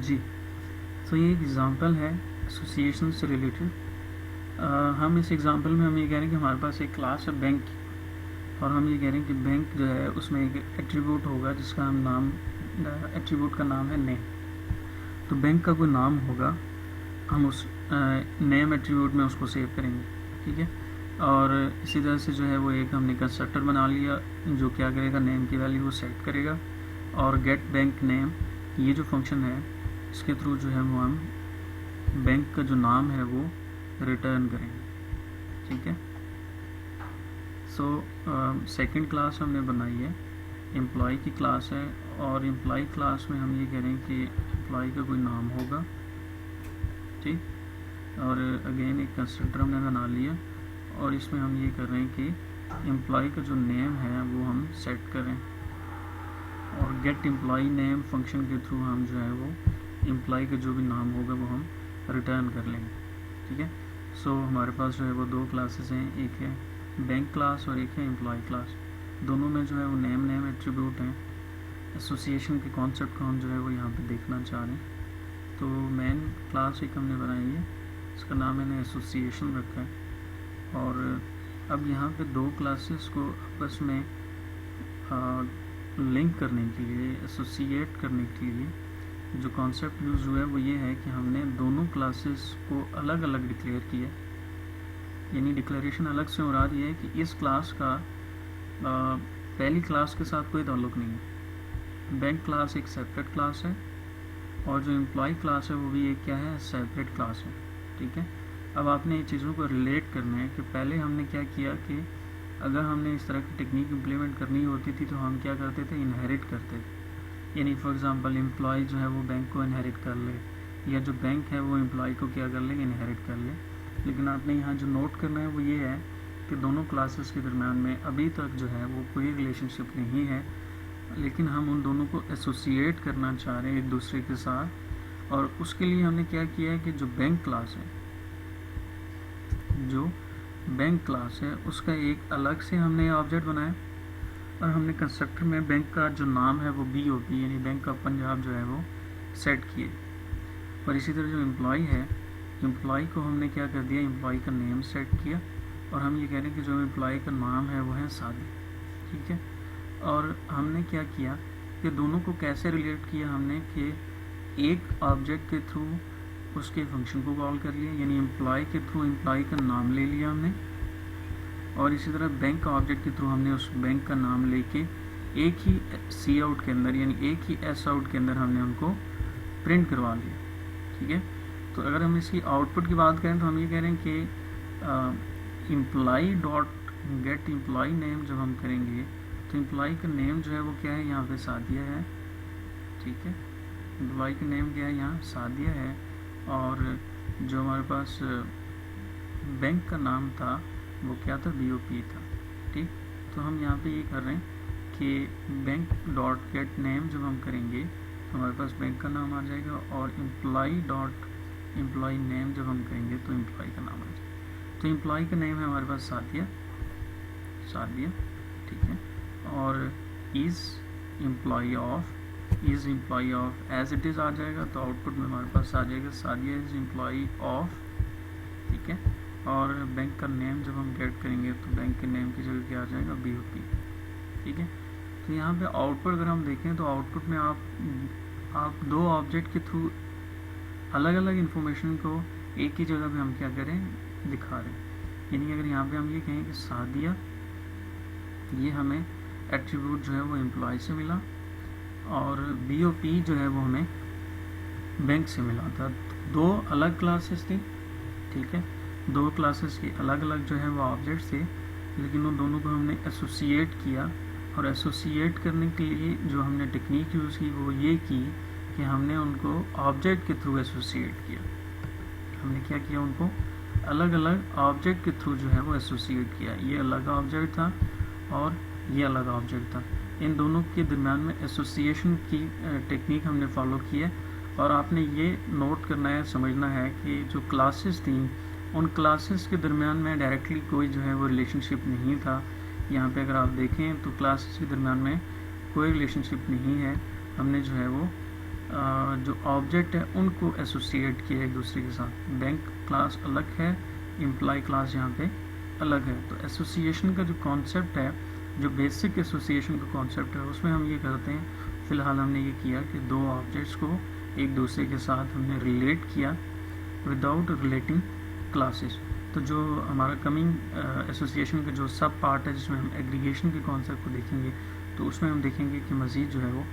जी, तो ये एक एग्ज़ाम्पल है एसोसिएशन से रिलेटेड। हम इस एग्ज़ाम्पल में हम ये कह रहे हैं कि हमारे पास एक क्लास है बैंक की, और हम ये कह रहे हैं कि बैंक जो है उसमें एक एट्रीब्यूट होगा जिसका हम नाम, एट्रीब्यूट का नाम है नेम। तो बैंक का कोई नाम होगा, हम उस नेम एट्रीब्यूट में उसको सेव करेंगे, ठीक है। और इसी तरह से जो है वो एक हमने कंस्ट्रक्टर बना लिया जो क्या करेगा, नेम की वैल्यू वो सेट करेगा, और गेट बैंक नेम ये जो फंक्शन है इसके थ्रू जो है वो हम बैंक का जो नाम है वो रिटर्न करेंगे, ठीक है। सो सेकंड क्लास हमने बनाई है, एम्प्लॉय की क्लास है, और एम्प्लॉय क्लास में हम ये कह रहे हैं कि एम्प्लॉय का कोई नाम होगा, ठीक। और अगेन एक कंस्ट्रक्टर हमने बना लिया, और इसमें हम ये कर रहे हैं कि एम्प्लॉय का जो नेम है वो हम सेट करें, और गेट एम्प्लॉय नेम फंक्शन के थ्रू हम जो है वो एम्प्लॉय का जो भी नाम होगा वो हम रिटर्न कर लेंगे, ठीक है। सो हमारे पास जो है वो दो क्लासेस हैं, एक है बैंक क्लास और एक है एम्प्लॉय क्लास। दोनों में जो है वो नेम एट्रीब्यूट हैं। एसोसिएशन के कॉन्सेप्ट को हम जो है वो यहाँ पे देखना चाह रहे हैं। तो मेन क्लास एक हमने बनाई है, इसका नाम मैंने एसोसिएशन रखा है, और अब यहाँ पे दो क्लासेस को आपस में लिंक करने के लिए, एसोसिएट करने के लिए जो कॉन्सेप्ट यूज़ हुआ है वो ये है कि हमने दोनों क्लासेस को अलग अलग डिक्लेयर किया। यानी डिक्लेरेशन अलग से मुराद ये है कि इस क्लास का पहली क्लास के साथ कोई ताल्लुक़ नहीं है। बैंक क्लास एक सेपरेट क्लास है, और जो एम्प्लॉय क्लास है वो भी एक क्या है, सेपरेट क्लास है, ठीक है। अब आपने ये चीज़ों को रिलेट करना है कि पहले हमने क्या किया कि अगर हमने इस तरह की टेक्निक इम्प्लीमेंट करनी होती थी तो हम क्या करते थे, इनहेरिट करते थे। यानी फॉर एग्जांपल एम्प्लॉय जो है वो बैंक को इनहेरिट कर ले, या जो बैंक है वो एम्प्लॉय को क्या कर ले, इनहेरिट कर ले। लेकिन आपने यहाँ जो नोट करना है वो ये है कि दोनों क्लासेस के दरम्यान में अभी तक जो है वो कोई रिलेशनशिप नहीं है, लेकिन हम उन दोनों को एसोसिएट करना चाह रहे हैं एक दूसरे के साथ। और उसके लिए हमने क्या किया है कि जो बैंक क्लास है, जो बैंक क्लास है उसका एक अलग से हमने ऑब्जेक्ट बनाया, और हमने कंस्ट्रक्टर में बैंक का जो नाम है वो BOP यानी बैंक ऑफ पंजाब जो है वो सेट किए। और इसी तरह जो एम्प्लॉय है, एम्प्लॉय को हमने क्या कर दिया, एम्प्लॉय का नेम सेट किया, और हम ये कह रहे हैं कि जो एम्प्लॉय का नाम है वो है सादी, ठीक है। और हमने क्या किया कि दोनों को कैसे रिलेट किया, हमने कि एक ऑब्जेक्ट के थ्रू उसके फंक्शन को कॉल कर लिया, यानी एम्प्लॉय के थ्रू एम्प्लॉय का नाम ले लिया हमने, और इसी तरह बैंक का ऑब्जेक्ट के थ्रू हमने उस बैंक का नाम लेके एक ही सी आउट के अंदर यानी एक ही एस आउट के अंदर हमने उनको प्रिंट करवा लिया, ठीक है। तो अगर हम इसकी आउटपुट की बात करें तो हम ये कह रहे हैं कि employee dot get employee name जब हम करेंगे तो एम्प्लॉय का नेम जो है वो क्या है, यहाँ पे सादिया है, ठीक है। एम्प्लॉय का नेम क्या है, यहाँ सादिया है, और जो हमारे पास बैंक का नाम था वो क्या था, BOP था, ठीक। तो हम यहाँ पे ये कर रहे हैं कि बैंक डॉट गेट नेम जब हम करेंगे तो हमारे पास बैंक का नाम आ जाएगा, और एम्प्लॉय डॉट एम्प्लॉय नेम जब हम करेंगे तो एम्प्लॉय का नाम आ जाएगा। तो एम्प्लॉय का नेम है हमारे पास सादिया, ठीक है, और is employ of age it is आ जाएगा, तो आउटपुट में हमारे पास आ जाएगा सादिया इज़ एम्प्लॉय ऑफ, ठीक है। और बैंक का नेम जब हम गेट करेंगे तो बैंक के नेम की जगह क्या आ जाएगा, BOP, ठीक है। तो यहाँ पे आउटपुट अगर हम देखें तो आउटपुट में आप दो ऑब्जेक्ट के थ्रू अलग अलग इंफॉर्मेशन को एक ही जगह पे हम क्या करें, दिखा रहे हैं। यानी अगर यहाँ पे हम ये कहें कि सादिया, ये हमें एट्रीब्यूट जो है वो एम्प्लॉय से मिला, और BOP जो है वो हमें बैंक से मिला था। दो अलग क्लासेस थी, ठीक है, दो क्लासेस के अलग अलग जो है वो ऑब्जेक्ट्स थे, लेकिन उन दोनों को हमने एसोसिएट किया, और एसोसिएट करने के लिए जो हमने टेक्निक यूज़ की वो ये की कि हमने उनको ऑब्जेक्ट के थ्रू एसोसिएट किया। हमने क्या किया, उनको अलग अलग ऑब्जेक्ट के थ्रू जो है वो एसोसिएट किया। ये अलग ऑब्जेक्ट था और ये अलग ऑब्जेक्ट था, इन दोनों के दरम्यान में एसोसिएशन की टेक्निक हमने फॉलो की है। और आपने ये नोट करना है, समझना है कि जो क्लासेस थी उन क्लासेस के दरमियान में डायरेक्टली कोई जो है वो रिलेशनशिप नहीं था। यहाँ पे अगर आप देखें तो क्लासेस के दरमियान में कोई रिलेशनशिप नहीं है। हमने जो है वो जो ऑब्जेक्ट है उनको एसोसिएट किया एक दूसरे के साथ। बैंक क्लास अलग है, एम्प्लॉय क्लास यहाँ पे अलग है। तो एसोसिएशन का जो कॉन्सेप्ट है, जो बेसिक एसोसिएशन का कॉन्सेप्ट है, उसमें हम ये करते हैं, फ़िलहाल हमने ये किया कि दो ऑब्जेक्ट्स को एक दूसरे के साथ हमने रिलेट किया विदाउट रिलेटिंग क्लासेस। तो जो हमारा कमिंग एसोसिएशन का जो सब पार्ट है, जिसमें हम एग्रीगेशन के कॉन्सेप्ट को देखेंगे, तो उसमें हम देखेंगे कि मज़ीद जो है वो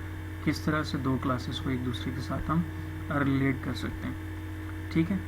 किस तरह से दो क्लासेस को एक दूसरे के साथ हम रिलेट कर सकते हैं। ठीक है।